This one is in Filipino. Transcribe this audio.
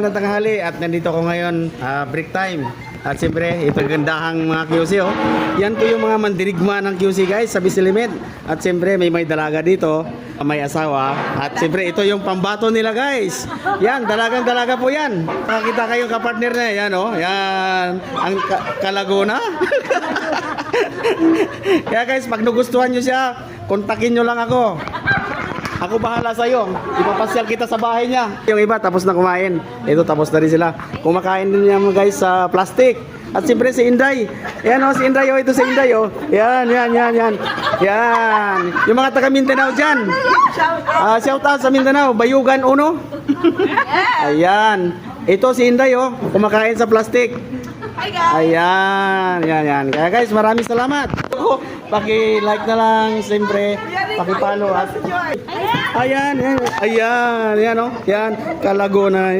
magandang tanghali at nandito ko ngayon break time. At siyempre, ito gandahang mga QC oh. Yan po yung mga mandirigma ng QC guys sa Bisilimit. At siyempre, may dalaga dito, may asawa. At siyempre, ito yung pambato nila guys. Yan, dalagang dalaga po yan. Nakakita kayong kapartner na yan oh. Yan, ang Kalaguna. Kaya guys, pag nagustuhan nyo siya, kontakin nyo lang ako. Ako bahala sa'yo. Ipapasyal kita sa bahay niya. Yung iba tapos na kumain. Ito tapos na rin sila. Kumakain din niya guys sa plastic. At siyempre si Inday. Yan o si Inday o. Ito si Inday o. Yan. Yan. Yung mga taga Mindanao dyan. Shout out sa Mindanao. Bayugan Uno. Ayan. Ito si Inday o. Kumakain sa plastic. Ayan. Kaya guys, maraming salamat. Paki-like na lang, siyempre, paki-follow at ayan, oh. Yan, Kalaguna.